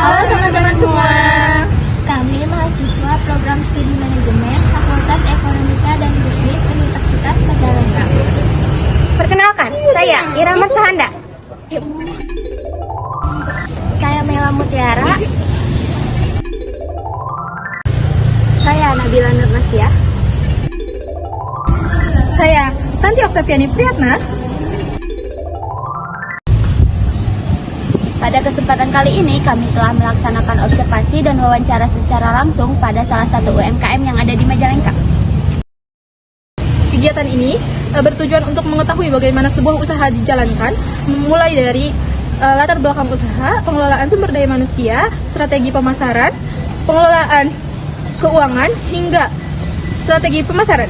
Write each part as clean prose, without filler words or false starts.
Halo teman-teman semua. Kami mahasiswa program studi manajemen Fakultas Ekonomika dan Bisnis Universitas Majalengka. Perkenalkan, saya Irama Sahanda. Saya Mela Mutiara. Saya Nabila Nurnafiah. Saya Tanti Oktaviani Priyatna. Pada kesempatan kali ini kami telah melaksanakan observasi dan wawancara secara langsung pada salah satu UMKM yang ada di Majalengka. Kegiatan ini bertujuan untuk mengetahui bagaimana sebuah usaha dijalankan, mulai dari latar belakang usaha, pengelolaan sumber daya manusia, strategi pemasaran, pengelolaan keuangan, hingga strategi pemasaran.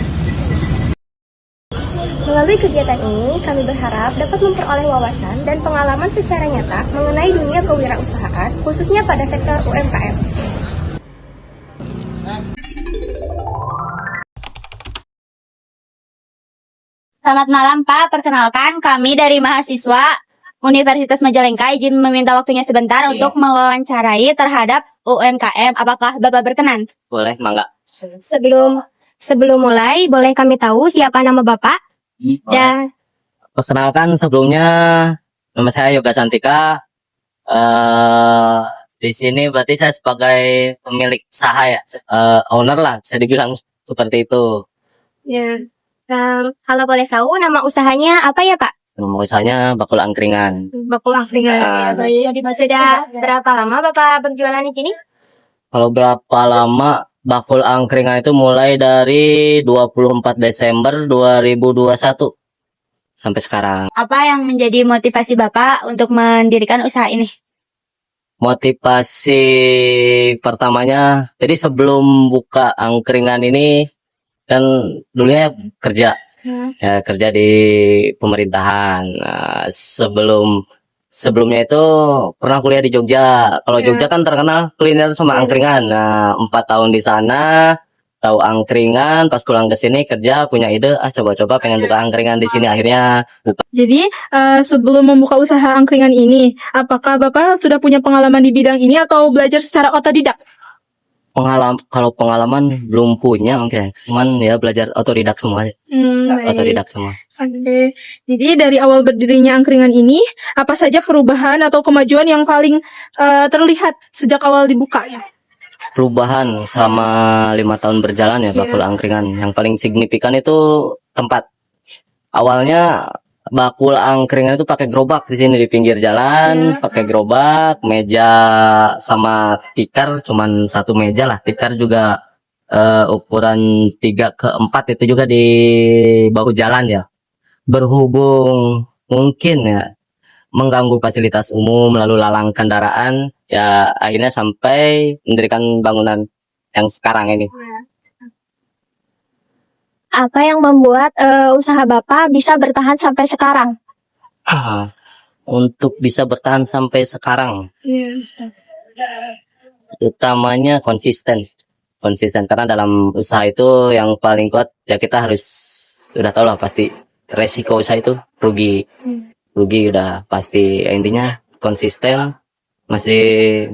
Melalui kegiatan ini, kami berharap dapat memperoleh wawasan dan pengalaman secara nyata mengenai dunia kewirausahaan, khususnya pada sektor UMKM. Selamat malam Pak, perkenalkan kami dari mahasiswa Universitas Majalengka izin meminta waktunya sebentar untuk mewawancarai terhadap UMKM. Apakah Bapak berkenan? Boleh, mangga. Sebelum mulai, boleh kami tahu siapa nama Bapak? Dan Perkenalkan sebelumnya, nama saya Yoga Santika. Di sini berarti saya sebagai pemilik usaha ya, owner lah, bisa dibilang seperti itu. ya, kalau boleh tahu nama usahanya apa ya Pak? Nama usahanya Bakul Angkringan. Bakul Angkringan. Sudah berapa lama Bapak berjualan di sini? Kalau berapa lama Bakul Angkringan itu mulai dari 24 Desember 2021 sampai sekarang. Apa yang menjadi motivasi Bapak untuk mendirikan usaha ini? Motivasi pertamanya, jadi sebelum buka angkringan ini kan dulunya kerja. Ya, kerja di pemerintahan. Nah, sebelumnya itu pernah kuliah di Jogja. Kalau Jogja kan terkenal kuliner sama angkringan. Nah, 4 tahun di sana, tahu angkringan. Pas pulang ke sini kerja, punya ide, coba-coba pengen buka angkringan di sini. Akhirnya buka. Jadi, sebelum membuka usaha angkringan ini, apakah Bapak sudah punya pengalaman di bidang ini atau belajar secara otodidak? Kalau pengalaman belum punya, oke. Cuman ya belajar otodidak semua. Otodidak semua. Oke. Jadi dari awal berdirinya angkringan ini, apa saja perubahan atau kemajuan yang paling terlihat sejak awal dibuka ya? Perubahan selama 5 tahun berjalan ya Bakul Angkringan. Yang paling signifikan itu tempat. Awalnya Bakul Angkringan itu pakai gerobak di sini di pinggir jalan, pakai gerobak, meja sama tikar cuman satu meja lah. Tikar juga ukuran 3x4 itu juga di bahu jalan ya. Berhubung mungkin ya mengganggu fasilitas umum lalu lalang kendaraan, ya akhirnya sampai mendirikan bangunan yang sekarang ini. Apa yang membuat usaha Bapak bisa bertahan sampai sekarang? Untuk bisa bertahan sampai sekarang, utamanya konsisten karena dalam usaha itu yang paling kuat ya kita harus sudah tahu lah pasti resiko usaha itu rugi udah pasti. Intinya konsisten, masih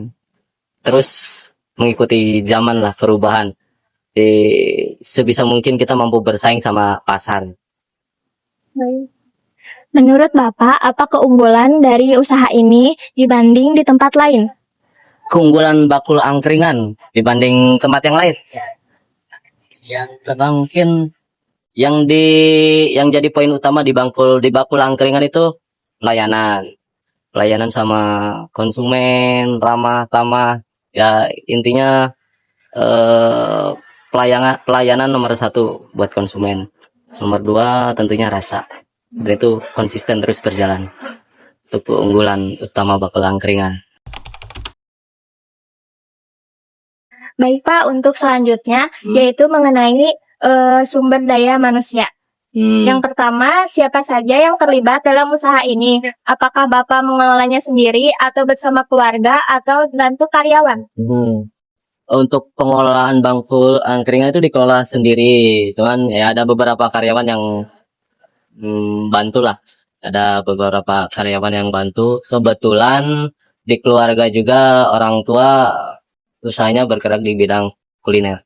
terus mengikuti zaman lah, perubahan. Sebisa mungkin kita mampu bersaing sama pasar. Menurut Bapak, apa keunggulan dari usaha ini dibanding di tempat lain? Keunggulan Bakul Angkringan dibanding tempat yang lain, karena mungkin yang jadi poin utama di Bakul Angkringan itu pelayanan sama konsumen, ramah ya. Intinya pelayanan nomor 1 buat konsumen, nomor 2 tentunya rasa, dan itu konsisten terus berjalan. Itu keunggulan utama Bakul Angkringan. Baik Pak, untuk selanjutnya yaitu mengenai sumber daya manusia. Yang pertama, siapa saja yang terlibat dalam usaha ini? Apakah Bapak mengelolanya sendiri atau bersama keluarga atau bantu karyawan? Untuk pengelolaan Bakul Angkringan itu dikelola sendiri, cuman ya ada beberapa karyawan yang bantu lah. Ada beberapa karyawan yang bantu. Kebetulan di keluarga juga orang tua usahanya bergerak di bidang kuliner.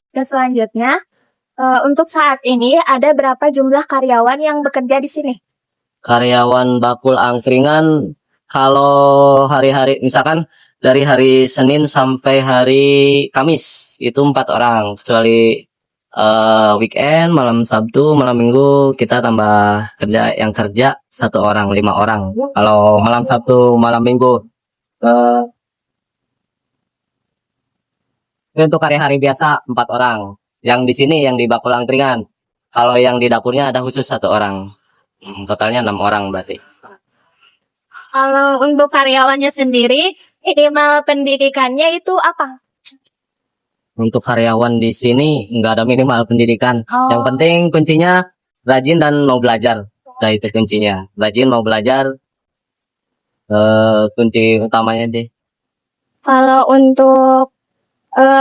Dan selanjutnya, untuk saat ini ada berapa jumlah karyawan yang bekerja di sini? Karyawan bakul angkringan kalau hari-hari misalkan dari hari Senin sampai hari Kamis itu 4 orang, kecuali weekend, malam Sabtu, malam Minggu kita tambah yang kerja 1 orang, 5 orang. Kalau malam Sabtu, malam Minggu itu untuk hari-hari biasa 4 orang. Yang di sini yang di bakul angkringan. Kalau yang di dapurnya ada khusus 1 orang. Totalnya 6 orang berarti. Kalau untuk karyawannya sendiri, minimal pendidikannya itu apa? Untuk karyawan di sini nggak ada minimal pendidikan. Oh. Yang penting kuncinya rajin dan mau belajar. Nah itu kuncinya. Rajin mau belajar. Kunci utamanya deh. Kalau untuk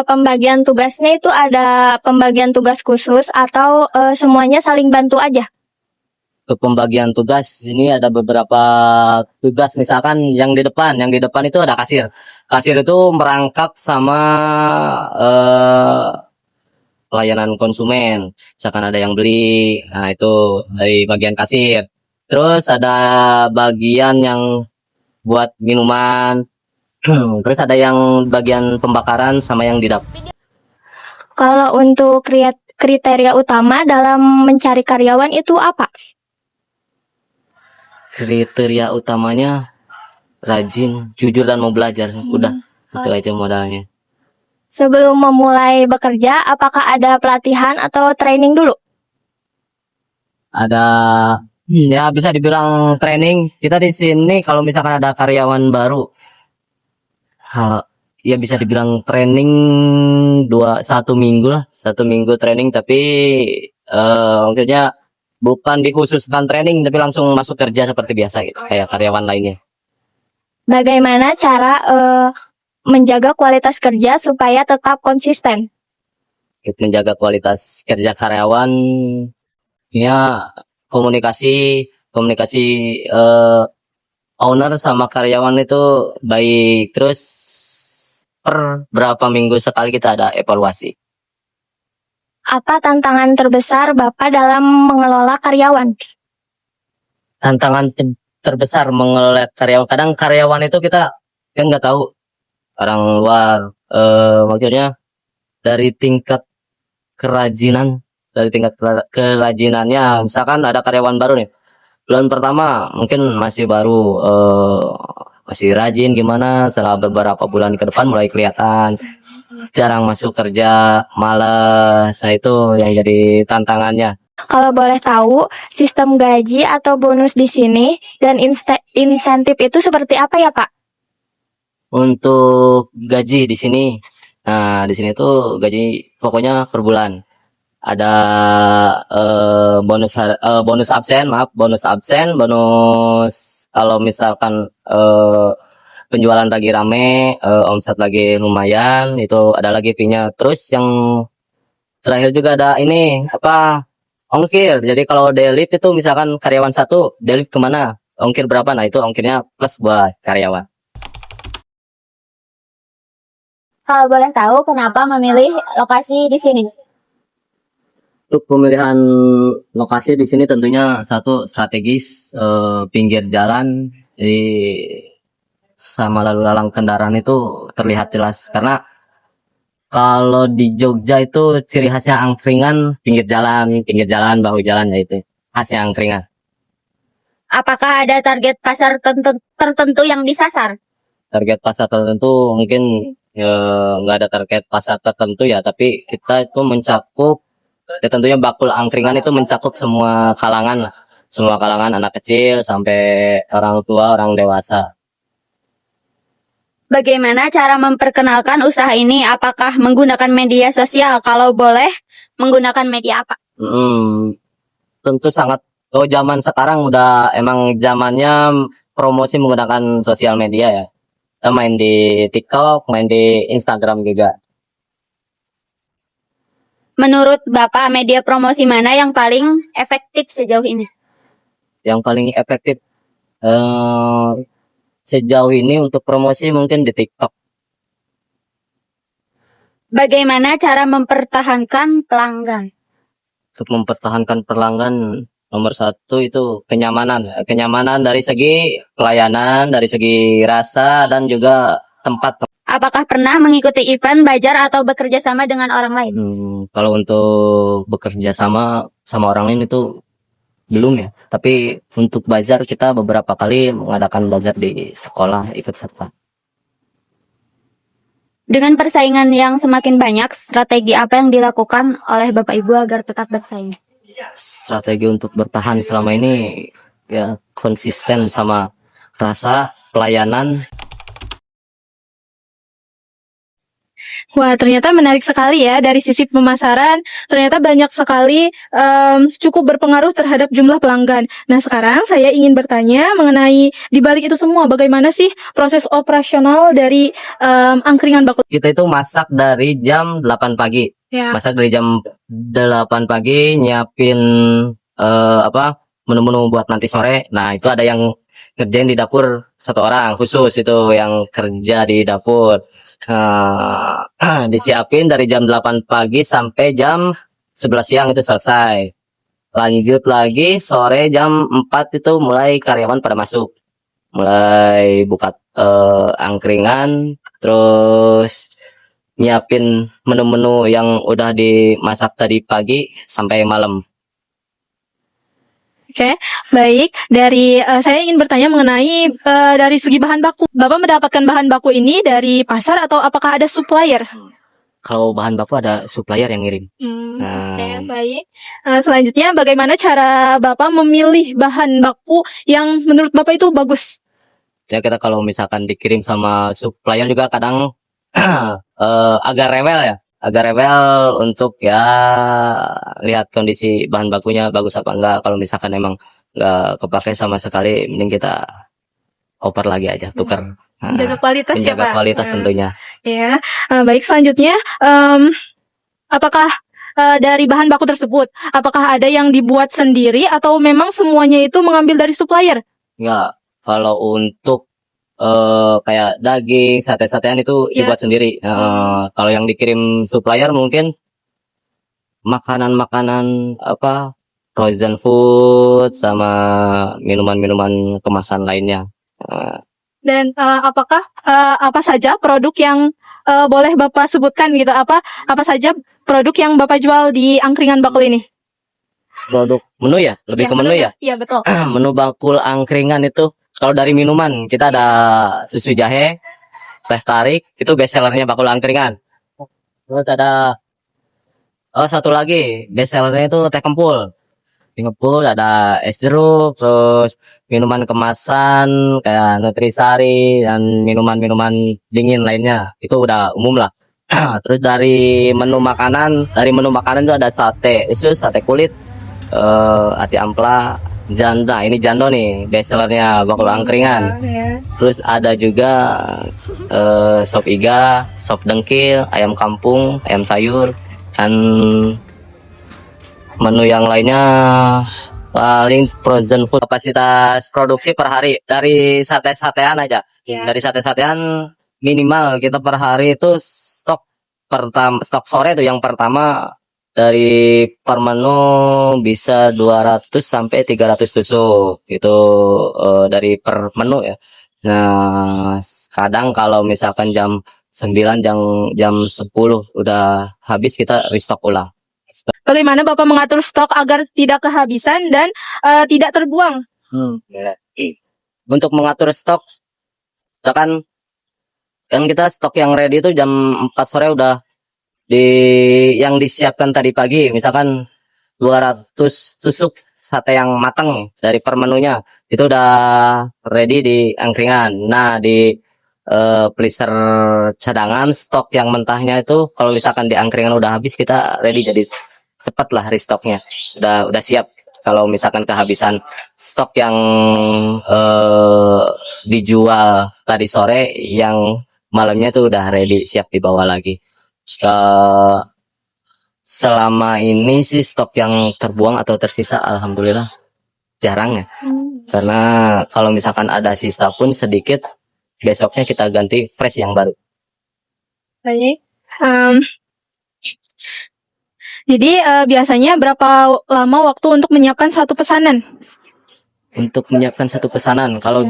pembagian tugasnya itu ada pembagian tugas khusus atau semuanya saling bantu aja? Untuk pembagian tugas ini ada beberapa tugas, misalkan yang di depan itu ada kasir. Kasir itu merangkap sama pelayanan konsumen. Misalkan ada yang beli, nah itu dari bagian kasir. Terus ada bagian yang buat minuman. Terus ada yang bagian pembakaran sama yang di dapur. Kalau untuk kriteria utama dalam mencari karyawan itu apa? Kriteria utamanya rajin, jujur dan mau belajar. Udah, itu aja modalnya. Sebelum memulai bekerja, apakah ada pelatihan atau training dulu? Ada ya bisa dibilang training. Kita di sini kalau misalkan ada karyawan baru, kalau ya bisa dibilang training 1 minggu lah, 1 minggu training, tapi maksudnya bukan dikhususkan training tapi langsung masuk kerja seperti biasa gitu, kayak karyawan lainnya. Bagaimana cara menjaga kualitas kerja supaya tetap konsisten? Untuk menjaga kualitas kerja karyawan ya komunikasi owner sama karyawan itu baik, terus per berapa minggu sekali kita ada evaluasi. Apa tantangan terbesar Bapak dalam mengelola karyawan? Tantangan terbesar mengelola karyawan, kadang karyawan itu kita kan nggak tahu orang luar, maksudnya dari tingkat kerajinannya. Misalkan ada karyawan baru nih, bulan pertama mungkin masih baru, masih rajin gimana, setelah beberapa bulan ke depan mulai kelihatan jarang masuk kerja, malas. Nah itu yang jadi tantangannya. Kalau boleh tahu, sistem gaji atau bonus di sini dan insentif itu seperti apa ya, Pak? Untuk gaji di sini, nah di sini tuh gaji pokoknya per bulan. Ada bonus absen, bonus kalau misalkan penjualan lagi rame, omset lagi lumayan, itu ada lagi fee-nya. Terus yang terakhir juga ada ini ongkir. Jadi kalau delip itu misalkan karyawan 1 delip kemana, ongkir berapa, nah itu ongkirnya plus buat karyawan. Kalau boleh tahu, kenapa memilih lokasi di sini? Untuk pemilihan lokasi di sini tentunya satu strategis, pinggir jalan, jadi sama lalu lalang kendaraan itu terlihat jelas. Karena kalau di Jogja itu ciri khasnya angkringan pinggir jalan, bahu jalan, ya itu khasnya angkringan. Apakah ada target pasar tertentu yang disasar? Target pasar tertentu mungkin nggak ada target pasar tertentu ya, tapi kita itu mencakup, ya tentunya bakul angkringan itu mencakup semua kalangan lah. Semua kalangan, anak kecil sampai orang tua, orang dewasa. Bagaimana cara memperkenalkan usaha ini? Apakah menggunakan media sosial? Kalau boleh, menggunakan media apa? Tentu sangat, zaman sekarang udah emang zamannya promosi menggunakan sosial media ya. Kita main di TikTok, main di Instagram juga. Menurut Bapak, media promosi mana yang paling efektif sejauh ini? Yang paling efektif Sejauh ini untuk promosi mungkin di TikTok. Bagaimana cara mempertahankan pelanggan? Untuk mempertahankan pelanggan, nomor satu itu kenyamanan. Kenyamanan dari segi pelayanan, dari segi rasa, dan juga tempat. Apakah pernah mengikuti event, belajar, atau bekerja sama dengan orang lain? Kalau untuk bekerja sama orang lain itu belum ya. Tapi untuk bazar kita beberapa kali mengadakan bazar di sekolah ikut serta. Dengan persaingan yang semakin banyak, strategi apa yang dilakukan oleh Bapak Ibu agar tetap bersaing? Strategi untuk bertahan selama ini ya konsisten sama rasa pelayanan. Wah, ternyata menarik sekali ya dari sisi pemasaran. Ternyata banyak sekali cukup berpengaruh terhadap jumlah pelanggan. Nah, sekarang saya ingin bertanya mengenai di balik itu semua, bagaimana sih proses operasional dari angkringan bakul? Kita itu masak dari jam 8 pagi. Ya. Masak dari jam 8 pagi, nyiapin menu-menu buat nanti sore. Nah, itu ada yang ngerjain di dapur, satu orang khusus itu yang kerja di dapur. Disiapin dari jam 8 pagi sampai jam 11 siang itu selesai. Lanjut lagi sore jam 4 itu mulai karyawan pada masuk. Mulai buka angkringan, terus nyiapin menu-menu yang udah dimasak tadi pagi sampai malam. Oke, baik. Dari saya ingin bertanya mengenai dari segi bahan baku. Bapak mendapatkan bahan baku ini dari pasar atau apakah ada supplier? Kalau bahan baku ada supplier yang ngirim. Oke, baik. Selanjutnya, bagaimana cara Bapak memilih bahan baku yang menurut Bapak itu bagus? Ya kita kalau misalkan dikirim sama supplier juga kadang agak rewel untuk ya lihat kondisi bahan bakunya bagus apa enggak. Kalau misalkan emang enggak kepake sama sekali, mending kita oper lagi aja, tukar. Menjaga kualitas ya, Menjaga Pak? kualitas tentunya. Ya, baik. Selanjutnya, apakah dari bahan baku tersebut, apakah ada yang dibuat sendiri atau memang semuanya itu mengambil dari supplier? Enggak, kalau untuk kayak daging, sate-satean itu Ya. dibuat sendiri. Kalau yang dikirim supplier mungkin makanan-makanan frozen food sama minuman-minuman kemasan lainnya. Dan apakah apa saja produk yang boleh Bapak sebutkan gitu? Apa saja produk yang Bapak jual di angkringan bakul ini? Produk menu ya, lebih ke menu ya. Iya, betul. Menu bakul angkringan itu kalau dari minuman kita ada susu jahe, teh tarik, itu best sellernya bakul angkringan. Terus ada satu lagi best sellernya itu teh kempul. Teh kempul, ada es jeruk, terus minuman kemasan kayak nutrisari dan minuman-minuman dingin lainnya. Itu udah umum lah. Terus dari menu makanan itu ada sate usus, sate kulit, ati ampla, janda. Ini jando nih best sellernya bakul angkringan. Terus ada juga sop iga, sop dengkil, ayam kampung, ayam sayur, dan menu yang lainnya paling frozen food. Kapasitas produksi per hari dari sate-satean aja. Dari sate-satean minimal kita per hari itu stok sore itu yang pertama dari per menu bisa 200 sampai 300 tusuk itu dari per menu ya. Nah, kadang kalau misalkan jam 9 jam 10 udah habis, kita restock ulang. Bagaimana Bapak mengatur stok agar tidak kehabisan dan tidak terbuang? Untuk mengatur stok, kan kita stok yang ready itu jam 4 sore udah yang disiapkan tadi pagi, misalkan 200 tusuk sate yang matang dari per menunya itu udah ready di angkringan. Nah, di freezer cadangan stok yang mentahnya itu kalau misalkan di angkringan udah habis, kita ready, jadi cepat lah restocknya, udah siap. Kalau misalkan kehabisan stok yang dijual tadi sore, yang malamnya tuh udah ready, siap dibawa lagi. Selama ini sih stok yang terbuang atau tersisa alhamdulillah jarang ya. Karena kalau misalkan ada sisa pun sedikit, besoknya kita ganti fresh yang baru. Baik. Jadi biasanya berapa lama waktu untuk menyiapkan satu pesanan? Untuk menyiapkan satu pesanan, kalau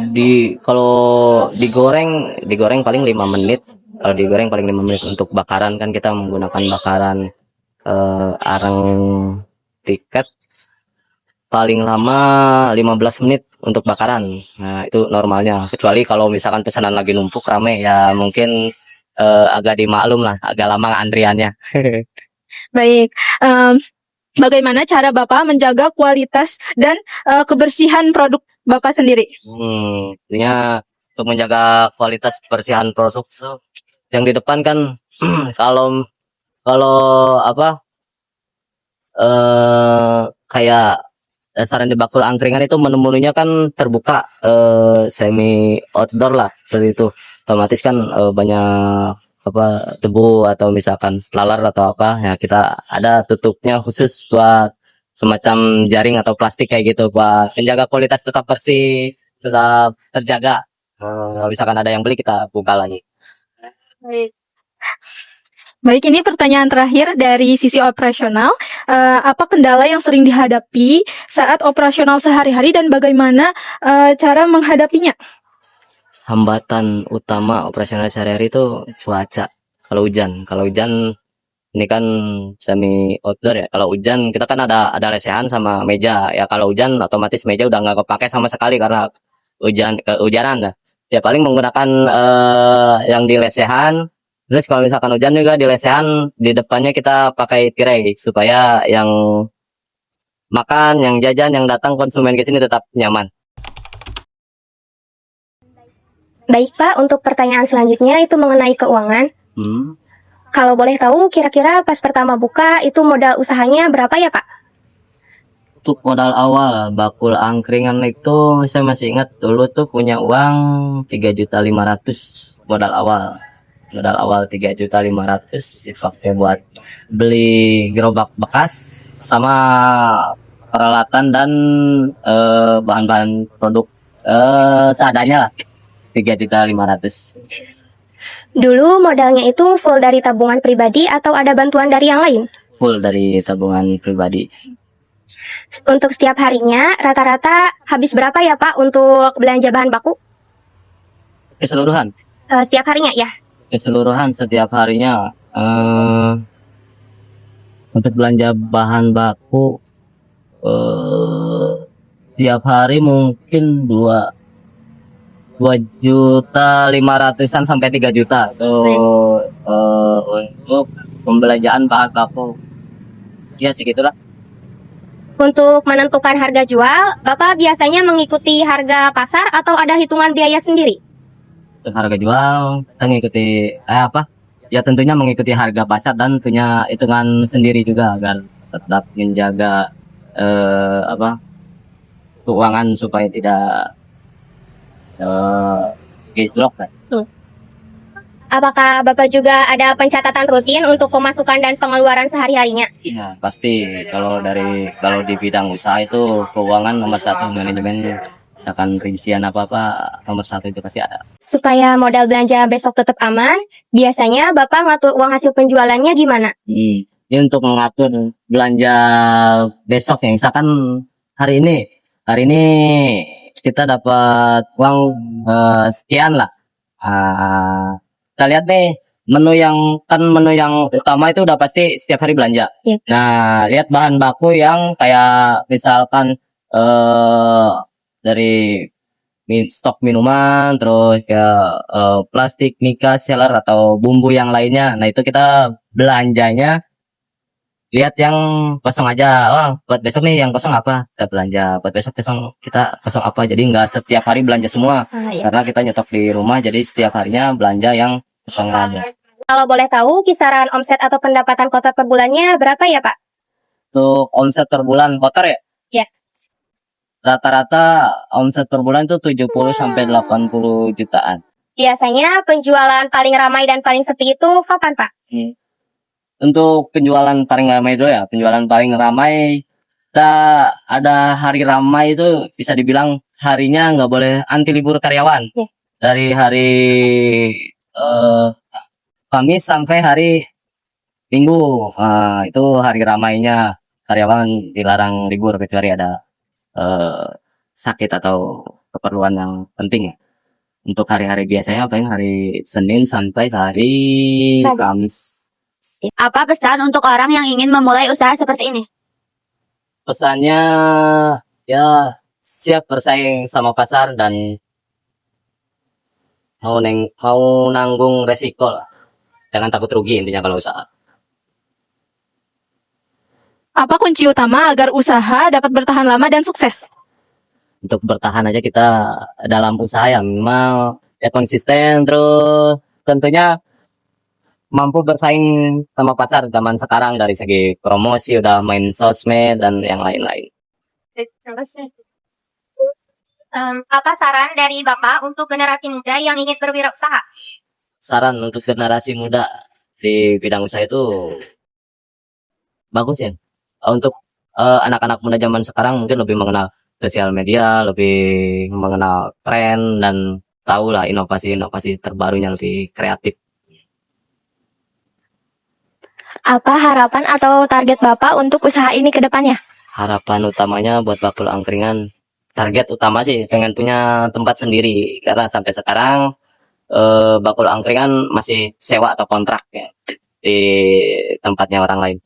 digoreng paling 5 menit. Kalau digoreng paling 5 menit. Untuk bakaran kan kita menggunakan bakaran arang briket, paling lama 15 menit untuk bakaran. Nah, itu normalnya. Kecuali kalau misalkan pesanan lagi numpuk rame ya mungkin agak dimaklum lah, agak lama antriannya. Baik. Bagaimana cara Bapak menjaga kualitas dan kebersihan produk Bapak sendiri? Intinya untuk menjaga kualitas kebersihan produk yang di depan kan kalau kalau apa kayak restoran di Bakul Angkringan itu menu-menunya kan terbuka, semi outdoor lah seperti itu. Otomatis kan banyak apa debu atau misalkan lalar atau apa ya, kita ada tutupnya khusus buat semacam jaring atau plastik kayak gitu buat menjaga kualitas tetap bersih, tetap terjaga. Kalau misalkan ada yang beli kita buka lagi. Baik. Baik, ini pertanyaan terakhir dari sisi operasional. Apa kendala yang sering dihadapi saat operasional sehari-hari dan bagaimana cara menghadapinya? Hambatan utama operasional sehari-hari itu cuaca. Kalau hujan ini kan semi outdoor ya. Kalau hujan kita kan ada lesehan sama meja. Ya kalau hujan otomatis meja udah nggak kepake sama sekali karena kehujanan. Ya paling menggunakan yang di lesehan. Terus kalau misalkan hujan juga di lesehan, di depannya kita pakai tirai supaya yang makan, yang jajan, yang datang konsumen ke sini tetap nyaman. Baik Pak, untuk pertanyaan selanjutnya itu mengenai keuangan. Kalau boleh tahu, kira-kira pas pertama buka itu modal usahanya berapa ya Pak? Untuk modal awal Bakul Angkringan itu saya masih ingat dulu tuh punya uang 3.500.000 modal awal. Modal awal 3.500.000 dipakai buat beli gerobak bekas sama peralatan dan bahan-bahan produk seadanya lah. 3.500.000 Dulu modalnya itu full dari tabungan pribadi atau ada bantuan dari yang lain? full dari tabungan pribadi. Untuk setiap harinya, rata-rata habis berapa ya Pak untuk belanja bahan baku? Keseluruhan Setiap harinya ya? setiap harinya untuk belanja bahan baku tiap hari mungkin 2.500.000-an sampai 3 juta tuh untuk pembelanjaan bahan baku. Ya segitulah. Untuk menentukan harga jual, Bapak biasanya mengikuti harga pasar atau ada hitungan biaya sendiri? Untuk harga jual kita ngikuti ya tentunya mengikuti harga pasar dan tentunya hitungan sendiri juga agar tetap menjaga keuangan supaya tidak gejlok kan. Apakah Bapak juga ada pencatatan rutin untuk pemasukan dan pengeluaran sehari-harinya? Ya pasti kalau di bidang usaha itu keuangan nomor satu, manajemen misalkan rincian apa nomor satu itu pasti ada. Supaya modal belanja besok tetap aman, biasanya Bapak ngatur uang hasil penjualannya gimana? Ini untuk mengatur belanja besok ya, misalkan hari ini kita dapat uang sekian lah. Kita lihat nih menu yang utama itu udah pasti setiap hari belanja. Iya. Nah, lihat bahan baku yang kayak misalkan dari stok minuman, terus kayak plastik, mikas, seller atau bumbu yang lainnya. Nah, itu kita belanjanya lihat yang kosong aja. Oh, buat besok nih yang kosong apa? Kita belanja. Buat besok kita kosong apa? Jadi nggak setiap hari belanja semua. Iya. Karena kita nyetok di rumah, jadi setiap harinya belanja yang kosong aja. Kalau boleh tahu, kisaran omset atau pendapatan kotor per bulannya berapa ya Pak? Untuk omset per bulan kotor ya? Iya. Rata-rata omset per bulan itu 70 sampai 80 jutaan. Biasanya penjualan paling ramai dan paling sepi itu kapan Pak? Untuk penjualan paling ramai dulu ya, penjualan paling ramai kita ada hari ramai itu bisa dibilang harinya nggak boleh anti libur karyawan. Iya. Dari hari Kamis sampai hari Minggu. Itu hari ramainya, karyawan dilarang libur kecuali ada eh, sakit atau keperluan yang penting ya. Untuk hari-hari biasanya paling hari Senin sampai hari Rabu. Kamis. Apa pesan untuk orang yang ingin memulai usaha seperti ini? Pesannya ya siap bersaing sama pasar dan mau nanggung resiko lah. Jangan takut rugi intinya kalau usaha. Apa kunci utama agar usaha dapat bertahan lama dan sukses? Untuk bertahan aja kita dalam usaha ya minimal ya konsisten, terus tentunya mampu bersaing sama pasar zaman sekarang dari segi promosi, udah main sosmed dan yang lain-lain. Apa saran dari Bapak untuk generasi muda yang ingin berwirausaha? Saran untuk generasi muda di bidang usaha itu bagus ya. Untuk anak-anak muda zaman sekarang mungkin lebih mengenal sosial media, lebih mengenal tren dan tahu lah inovasi-inovasi terbarunya, lebih kreatif. Apa harapan atau target Bapak untuk usaha ini ke depannya? Harapan utamanya buat bakul angkringan, target utama sih pengen punya tempat sendiri karena sampai sekarang bakul angkringan masih sewa atau kontrak ya di tempatnya orang lain.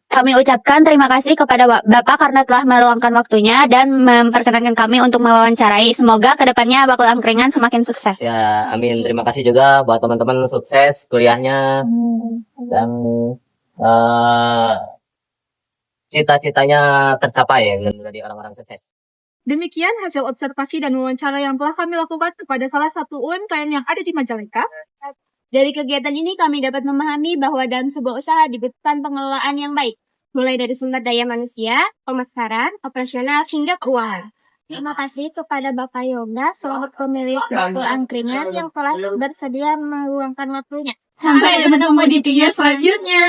Kami ucapkan terima kasih kepada Bapak karena telah meluangkan waktunya dan memperkenankan kami untuk mewawancarai. Semoga kedepannya Bakul Angkringan semakin sukses. Ya, amin. Terima kasih juga buat teman-teman, sukses kuliahnya dan cita-citanya tercapai ya, menjadi orang-orang sukses. Demikian hasil observasi dan wawancara yang telah kami lakukan kepada salah satu UMKM yang ada di Majalengka. Dari kegiatan ini kami dapat memahami bahwa dalam sebuah usaha dibutuhkan pengelolaan yang baik, mulai dari sumber daya manusia, pemasaran, operasional, hingga keuangan. Terima kasih kepada Bapak Yoga selaku pemilik Bakul Angkringan yang telah bersedia meluangkan waktunya. Sampai bertemu di video selanjutnya.